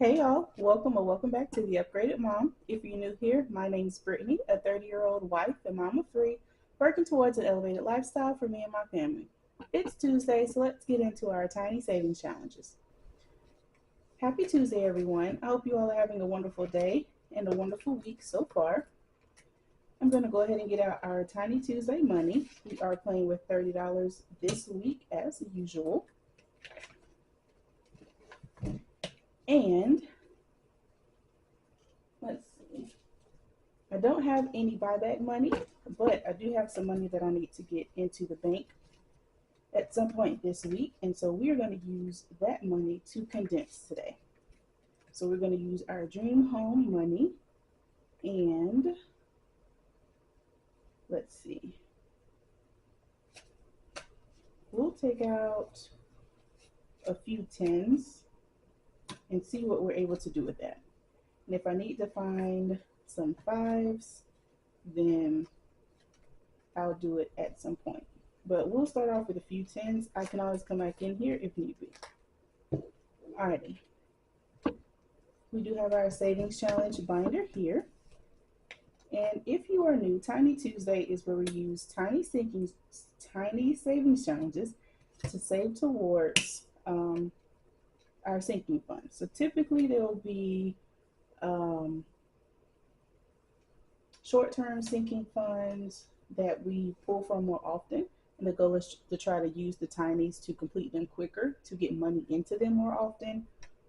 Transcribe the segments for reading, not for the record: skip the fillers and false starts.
Hey y'all, welcome or welcome back to the Upgraded Mom. If you're new here, my name's Brittany, a 30-year-old wife and mom of three, working towards an elevated lifestyle for me and my family. It's Tuesday, so let's get into our tiny savings challenges. Happy Tuesday, everyone. I hope you all are having a wonderful day and a wonderful week so far. I'm going to go ahead and get out our Tiny Tuesday money. We are playing with $30 this week as usual. And let's see. I don't have any buyback money, but I do have some money that I need to get into the bank at some point this week. And so we are going to use that money to condense today. So we're going to use our dream home money and let's see. We'll take out a few tens and see what we're able to do with that. And if I need to find some fives, then I'll do it at some point. But we'll start off with a few tens. I can always come back in here if need be. Alrighty. We do have our savings challenge binder here. And if you are new, Tiny Tuesday is where we use tiny savings challenges to save towards our sinking fund. So typically there will be short-term sinking funds that we pull from more often, and the goal is to try to use the tinies to complete them quicker to get money into them more often,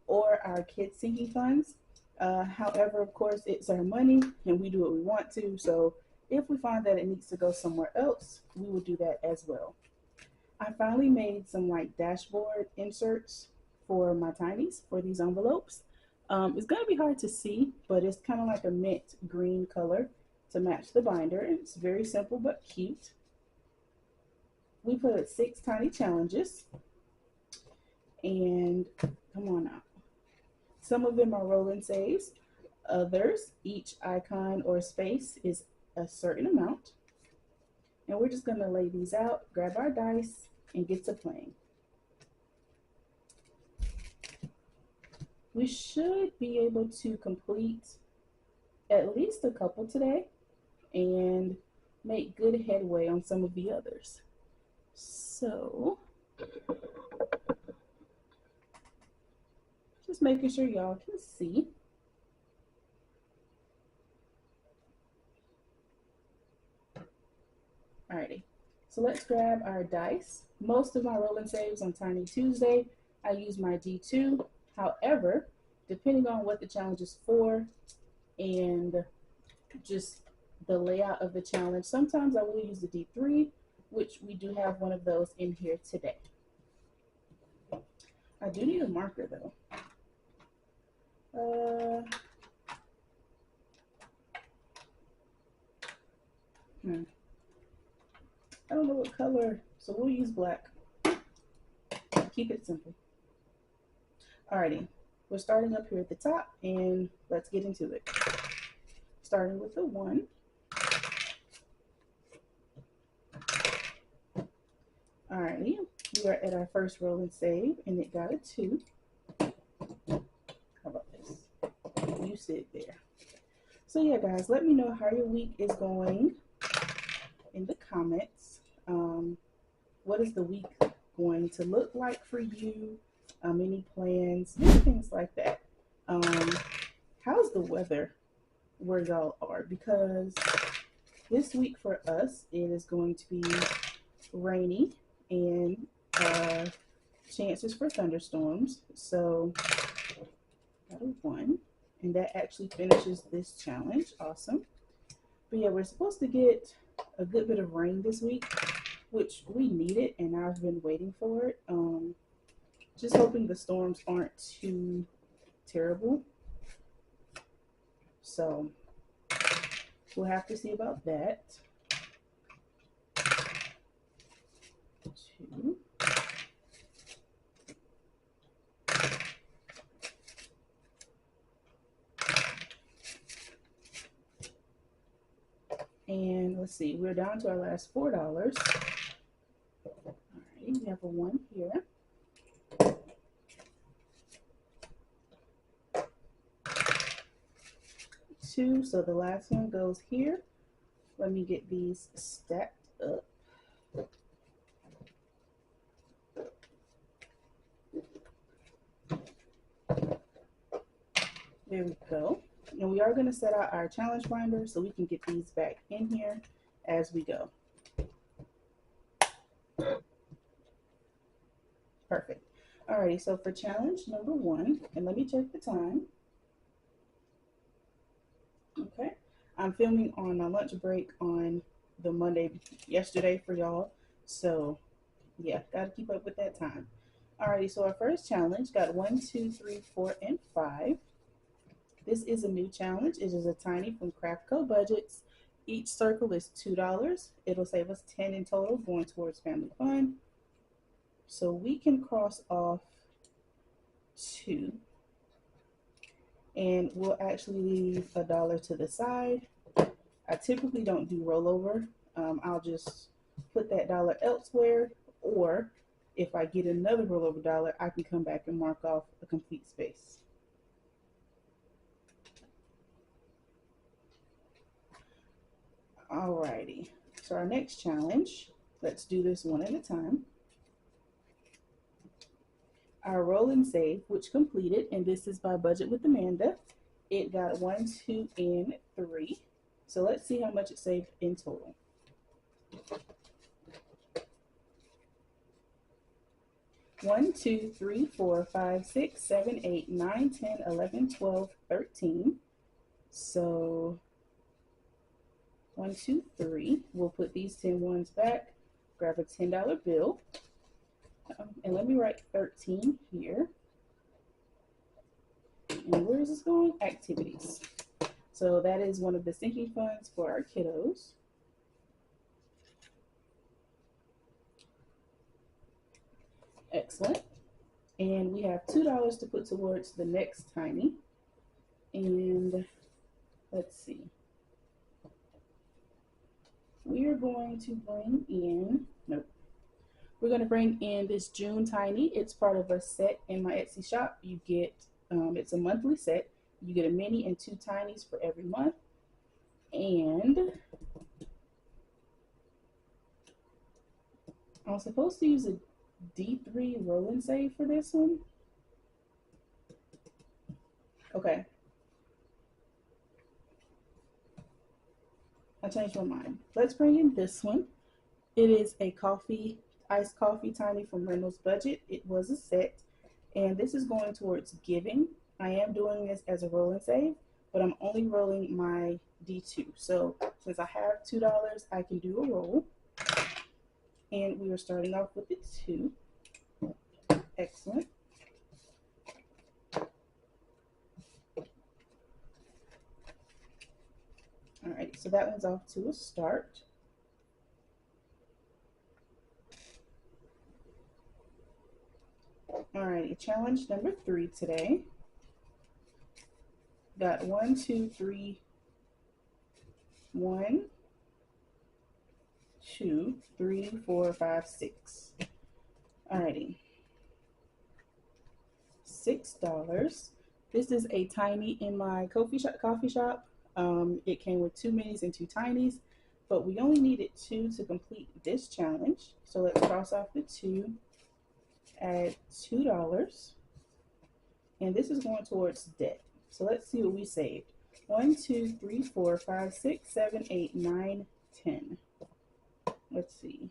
or our kids sinking funds. However, of course, it's our money and we do what we want to, so if we find that it needs to go somewhere else, we will do that as well. I finally made some like dashboard inserts for my tinies for these envelopes. It's going to be hard to see, but it's kind of like a mint green color to match the binder. It's very simple but cute. We put 6 tiny challenges, and come on out. Some of them are roll and saves. Others, each icon or space is a certain amount. And we're just going to lay these out, grab our dice, and get to playing. We should be able to complete at least a couple today and make good headway on some of the others. So, just making sure y'all can see. Alrighty, so let's grab our dice. Most of my roll and saves on Tiny Tuesday, I use my D2. However, depending on what the challenge is for and just the layout of the challenge, sometimes I will use the D3, which we do have one of those in here today. I do need a marker though. I don't know what color, so we'll use black. Keep it simple. Alrighty, we're starting up here at the top and let's get into it. Starting with the 1. Alrighty, we are at our first roll and save and it got a 2. How about this? You sit there. So yeah guys, let me know how your week is going in the comments. What is the week going to look like for you? Any plans, things like that. How's the weather where y'all are? Because this week for us, it is going to be rainy and chances for thunderstorms. So got a 1, and that actually finishes this challenge. Awesome. But yeah, we're supposed to get a good bit of rain this week, which we needed, and I've been waiting for it. Just hoping the storms aren't too terrible. So we'll have to see about that. 2. And let's see, we're down to our last $4. All right, we have a 1 here. 2, so the last one goes here. Let me get these stacked up. There we go. And we are going to set out our challenge binder so we can get these back in here as we go. Perfect. Alrighty, so for challenge number 1, and let me check the time. Okay, I'm filming on my lunch break on the Monday yesterday for y'all, so yeah, gotta keep up with that time. Alrighty, so our first challenge got 1, 2, 3, 4, and 5. This is a new challenge. It is a tiny from Craft Co Budgets. Each circle is $2. It'll save us 10 in total going towards family fun. So we can cross off 2. And we'll actually leave $1 to the side. I typically don't do rollover. I'll just put that dollar elsewhere, or if I get another rollover dollar, I can come back and mark off a complete space. Alrighty, so our next challenge, let's do this one at a time. Our roll and save, which completed, and this is by Budget with Amanda. It got 1, 2, and 3. So let's see how much it saved in total. One, 2, 3, 4, 5, 6, 7, 8, 9, 10, 11, 12, 13. So 1, 2, 3. We'll put these 10 ones back, grab a $10 bill, and let me write 13 here. And where is this going? Activities. So that is one of the sinking funds for our kiddos. Excellent. And we have $2 to put towards the next tiny. And let's see. We are going to bring in, nope. We're going to bring in this June tiny. It's part of a set in my Etsy shop. You get, it's a monthly set. You get a mini and 2 tinies for every month. And I'm supposed to use a D3 roll and save for this one. Okay. I changed my mind. Let's bring in this one. It is a coffee, iced coffee tiny from Reynolds Budget. It was a set, and this is going towards giving. I am doing this as a roll and save, but I'm only rolling my D2. So since I have $2, I can do a roll. And we are starting off with the 2. Excellent. Alright, so that one's off to a start. Alrighty, challenge number 3 today. Got 1, 2, 3, 1, 2, 3, 4, 5, 6. Alrighty. $6. This is a tiny in my coffee shop. It came with 2 minis and 2 tinies, but we only needed 2 to complete this challenge. So let's cross off the 2, add $2, and this is going towards debt. So let's see what we saved. 1, 2, 3, 4, 5, 6, 7, 8, 9, 10. Let's see.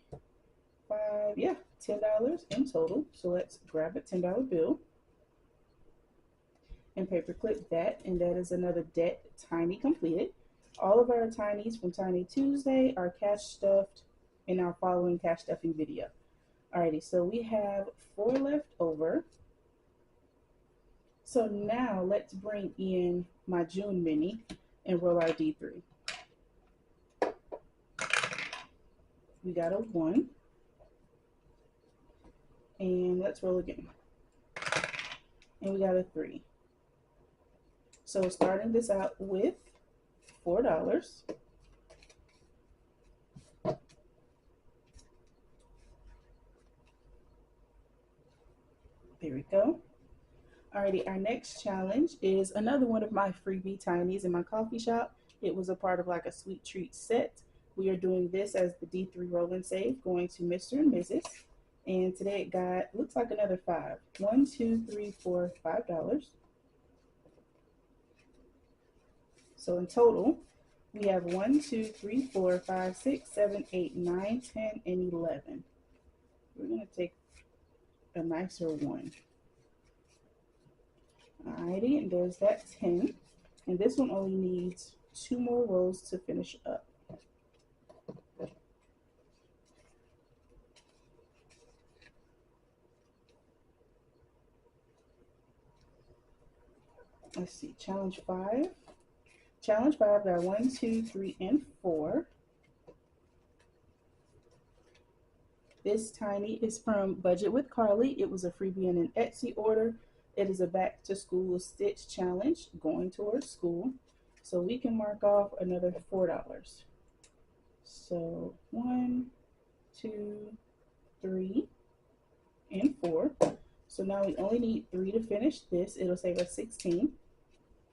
5, yeah, $10 in total. So let's grab a $10 bill and paperclip that, and that is another debt tiny completed. All of our tinies from Tiny Tuesday are cash stuffed in our following cash stuffing video. Alrighty, so we have 4 left over. So now let's bring in my June mini and roll our D3. We got a 1. And let's roll again. And we got a 3. So starting this out with $4. There we go. Alrighty, our next challenge is another one of my freebie tinies in my coffee shop. It was a part of like a sweet treat set. We are doing this as the D3 roll and save, going to Mr. and Mrs. And today it got, looks like another five. One, two, three, four, $5. So in total, we have 1, 2, 3, 4, 5, 6, 7, 8, 9, 10, and 11. We're going to take a nicer one. Alrighty, and there's that 10. And this one only needs 2 more rows to finish up. Let's see, challenge 5. Challenge 5 got 1, 2, 3, and 4. This tiny is from Budget with Carly. It was a freebie in an Etsy order. It is a back to school stitch challenge going towards school. So we can mark off another $4. So 1, 2, 3, and 4. So now we only need 3 to finish this. It'll save us 16.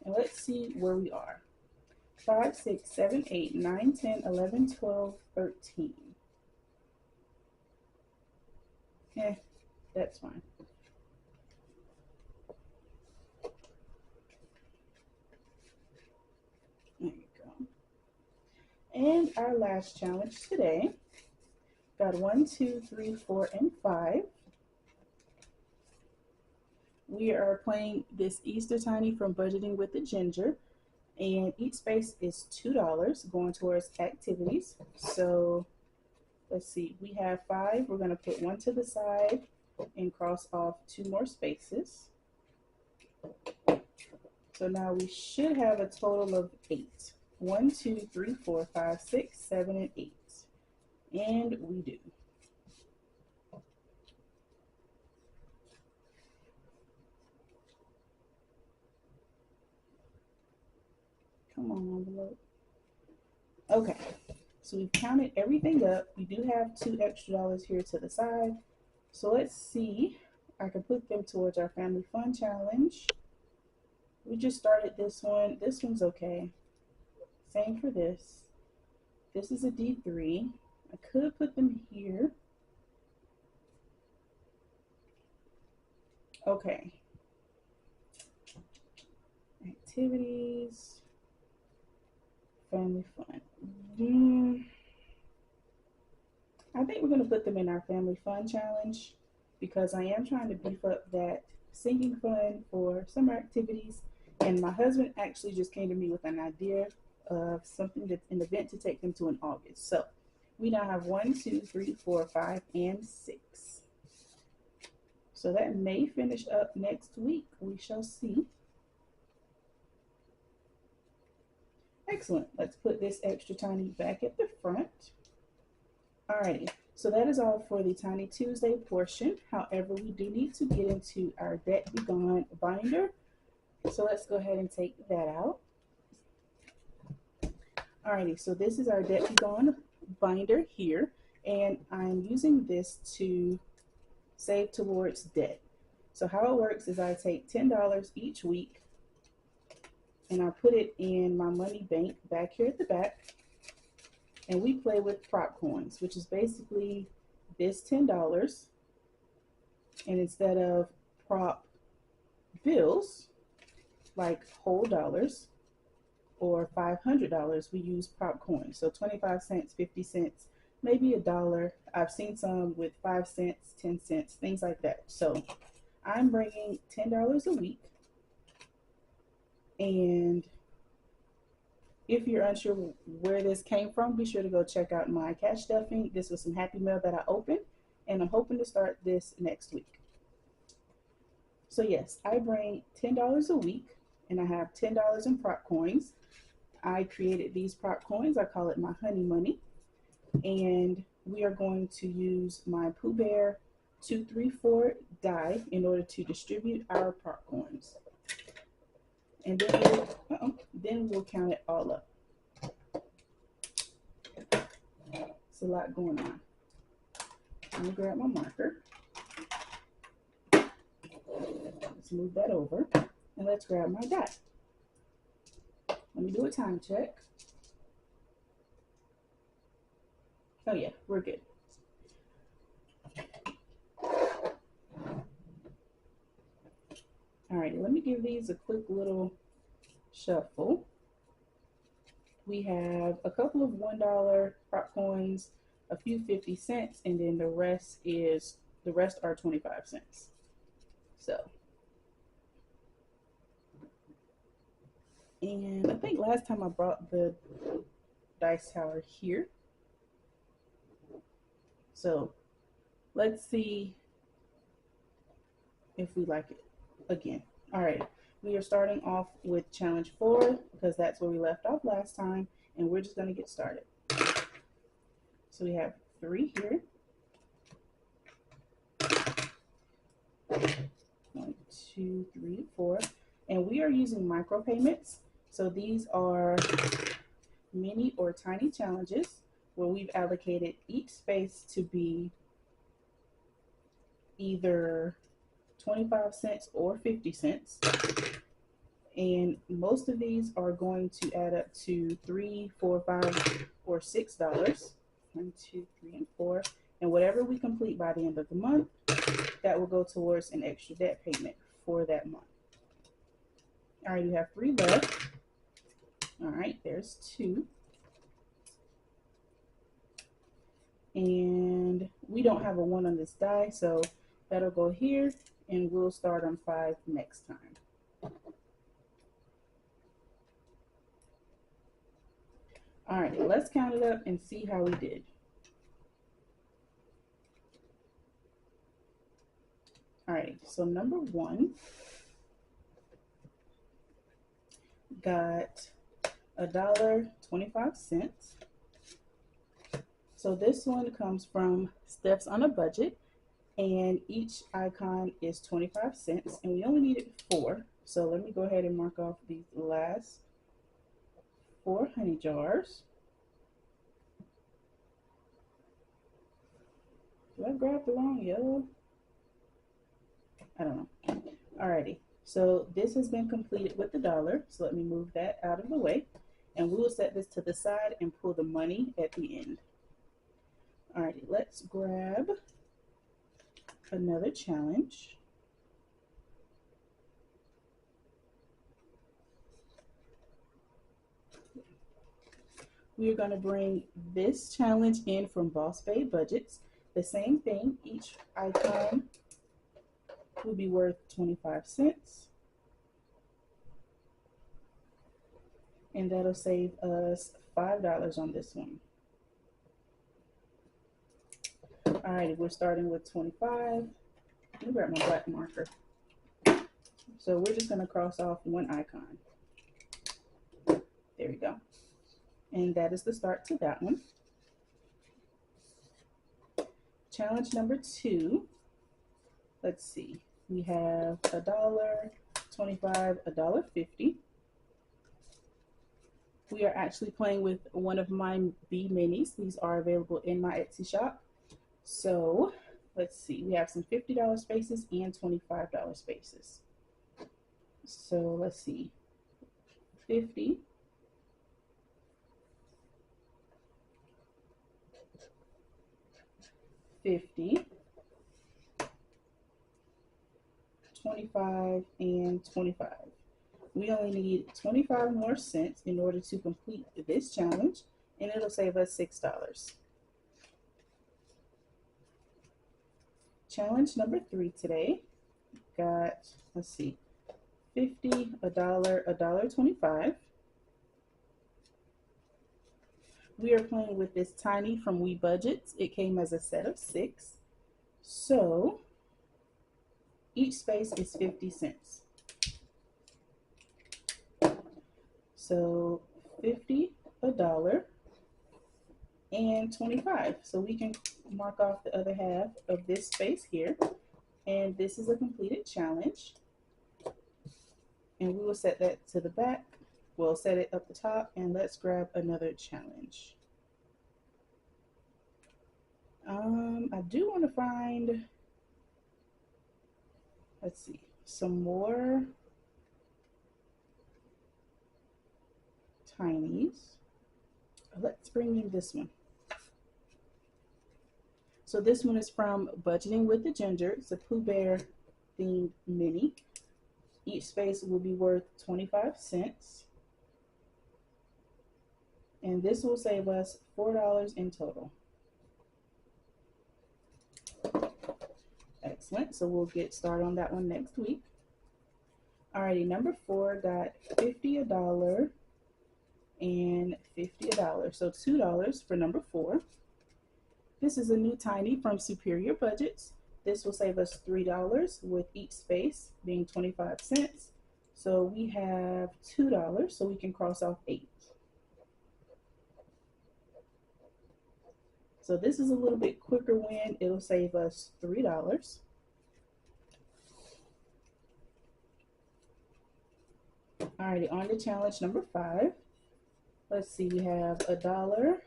And let's see where we are. 5, 6, 7, 8, 9, 10, 11, 12, 13. That's fine. There you go. And our last challenge today got 1, 2, 3, 4, and 5. We are playing this Easter Tiny from Budgeting with the Ginger, and each space is $2 going towards activities. So let's see, we have 5. We're going to put 1 to the side and cross off 2 more spaces. So now we should have a total of 8. 1, 2, 3, 4, 5, 6, 7, and 8. And we do. Come on, envelope. Okay, so we've counted everything up. We do have $2 extra here to the side. So let's see. I can put them towards our family fun challenge. We just started this one. This one's okay. Same for this. This is a D3. I could put them here. Okay. Activities. Family fun. I think we're going to put them in our family fun challenge because I am trying to beef up that singing fun for summer activities. And my husband actually just came to me with an idea of something that's an event to take them to in August. So we now have 1, 2, 3, 4, 5, and 6. So that may finish up next week. We shall see. Excellent. Let's put this extra tiny back at the front. Alrighty, so that is all for the Tiny Tuesday portion. However, we do need to get into our Debt Be Gone binder. So let's go ahead and take that out. Alrighty, so this is our Debt Be Gone binder here, and I'm using this to save towards debt. So how it works is I take $10 each week and I put it in my money bank back here at the back, and we play with prop coins, which is basically this $10, and instead of prop bills like whole dollars or $500, we use prop coins. So 25 cents, 50 cents, maybe $1. I've seen some with 5 cents, 10 cents, things like that. So I'm bringing $10 a week. And if you're unsure where this came from, be sure to go check out my cash stuffing. This was some Happy Mail that I opened, and I'm hoping to start this next week. So yes, I bring $10 a week, and I have $10 in prop coins. I created these prop coins. I call it my honey money. And we are going to use my Pooh Bear 234 die in order to distribute our prop coins. And then we'll count it all up. It's a lot going on. I'm gonna grab my marker. Let's move that over and let's grab my die. Let me do a time check. Oh yeah, we're good. Alrighty, let me give these a quick little shuffle. We have a couple of $1 prop coins, a few 50 cents, and then the rest are 25 cents. So, and I think last time I brought the dice tower here. So let's see if we like it again. All right, we are starting off with challenge 4 because that's where we left off last time, and we're just going to get started. So we have 3 here. 1, 2, 3, 4, and we are using micropayments. So these are mini or tiny challenges where we've allocated each space to be either 25 cents or 50 cents. And most of these are going to add up to $3, $4, $5, or $6. 1, 2, 3, and 4. And whatever we complete by the end of the month, that will go towards an extra debt payment for that month. All right, you have 3 left. All right, there's 2. And we don't have a 1 on this die, so that'll go here, and we'll start on 5 next time. All right, let's count it up and see how we did. All right, so number 1 got $1.25. So this one comes from Steph's on a Budget, and each icon is 25 cents, and we only needed 4. So let me go ahead and mark off these last 4 honey jars. Did I grab the wrong yellow? I don't know. Alrighty, so this has been completed with the $1. So let me move that out of the way, and we will set this to the side and pull the money at the end. Alrighty, let's grab another challenge. We are going to bring this challenge in from Boss Bae Budgets. The same thing, each icon will be worth 25 cents. And that'll save us $5 on this one. All right, we're starting with 25. Let me grab my black marker. So we're just going to cross off 1 icon. There we go. And that is the start to that one. Challenge number 2. Let's see. We have $1, 25, $1.50. We are actually playing with one of my B minis. These are available in my Etsy shop. So let's see. We have some $50 spaces and $25 spaces. So let's see. 50. 50, 25, and 25. We only need 25 more cents in order to complete this challenge, and it'll save us $6. Challenge number 3 today got, let's see, 50, $1, $1.25. We are playing with this Tiny from We Budgets. It came as a set of 6. So each space is 50 cents. So 50, $1, and 25. So we can mark off the other half of this space here. And this is a completed challenge. And we will set that to the back. We'll set it up the top, and let's grab another challenge. I do want to find, let's see, some more Tinies. Let's bring in this one. So this one is from Budgeting with the Ginger. It's a Pooh Bear themed mini. Each space will be worth 25 cents. And this will save us $4 in total. Excellent. So we'll get started on that one next week. Alrighty, number 4 got 50 a dollar and 50 a dollar. So $2 for number 4. This is a new tiny from Superior Budgets. This will save us $3 with each space being 25 cents. So we have $2, so we can cross off 8. So this is a little bit quicker win. It'll save us $3. Alrighty, on to challenge number 5. Let's see, we have $1,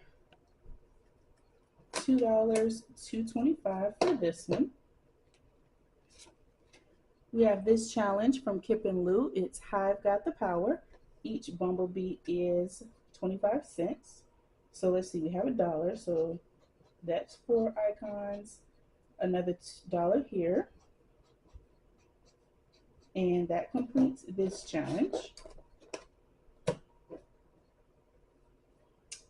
$2, $2.25 for this one. We have this challenge from Kip and Lou. It's Hive Got the Power. Each bumblebee is 25 cents. So let's see, we have $1, so that's 4 icons, another $1 here. And that completes this challenge.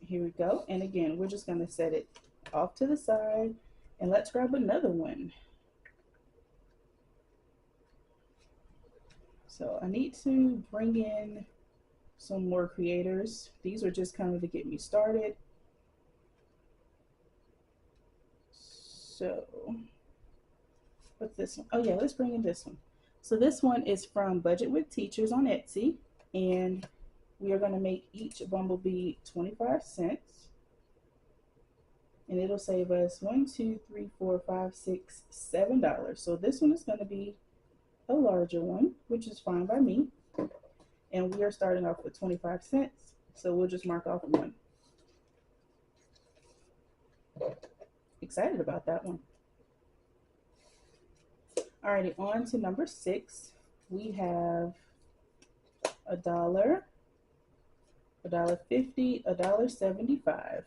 Here we go. And again, we're just going to set it off to the side. And let's grab another one. So I need to bring in some more creators. These are just kind of to get me started. So what's this one? Oh yeah, let's bring in this one. So this one is from Budget with Teachers on Etsy, and we are going to make each bumblebee 25 cents, and it'll save us $1, 2, 3, 4, 5, 6, $7. So this one is going to be a larger one, which is fine by me, and we are starting off with 25 cents, so we'll just mark off 1. Excited about that one. Alrighty, on to number 6. We have $1, $1.50, $1.75.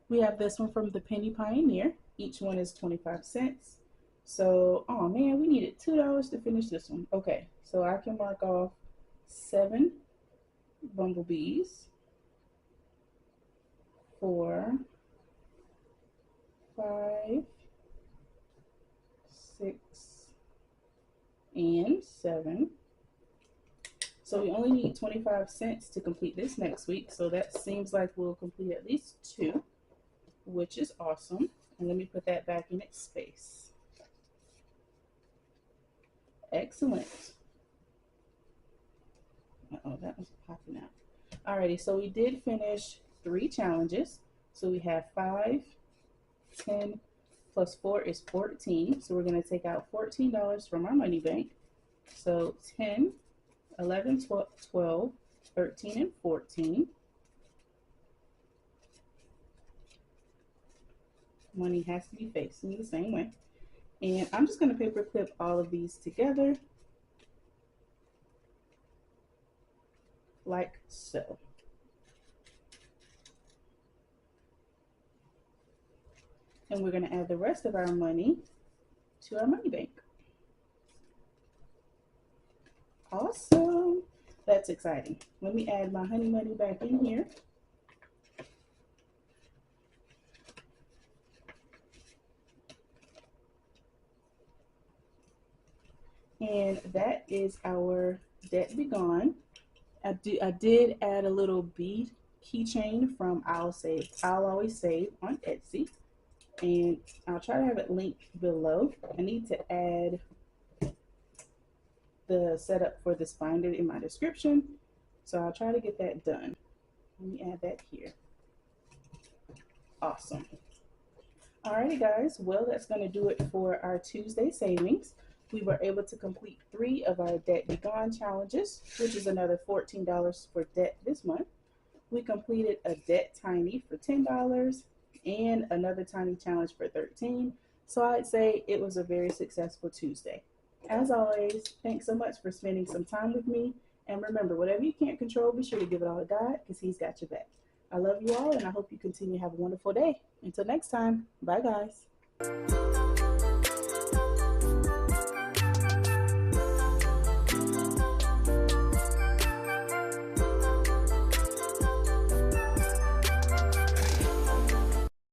We have this one from the Penny Pioneer. Each one is 25 cents. So, oh man, we needed $2 to finish this one. Okay, so I can mark off 7 bumblebees, 4, 5, 6, and 7. So we only need 25 cents to complete this next week. So that seems like we'll complete at least 2, which is awesome. And let me put that back in its space. Excellent. Uh-oh, that was popping out. Alrighty, so we did finish 3 challenges. So we have 5, 10, plus 4 is 14. So we're going to take out $14 from our money bank. So 10, 11, 12, 13, and 14. Money has to be facing the same way. And I'm just going to paper clip all of these together like so. And we're going to add the rest of our money to our money bank. Awesome. That's exciting. Let me add my honey money back in here. And that is our Debt Be Gone. I did add a little bead keychain from I'll Always Save on Etsy. And I'll try to have it linked below. I need to add the setup for this binder in my description. So I'll try to get that done. Let me add that here. Awesome. Alrighty guys, well that's going to do it for our Tuesday savings. We were able to complete 3 of our Debt Be Gone challenges, which is another $14 for debt this month. We completed a debt tiny for $10 and another tiny challenge for $13. So I'd say it was a very successful Tuesday. As always, thanks so much for spending some time with me. And remember, whatever you can't control, be sure to give it all to God because He's got your back. I love you all, and I hope you continue to have a wonderful day. Until next time, bye, guys.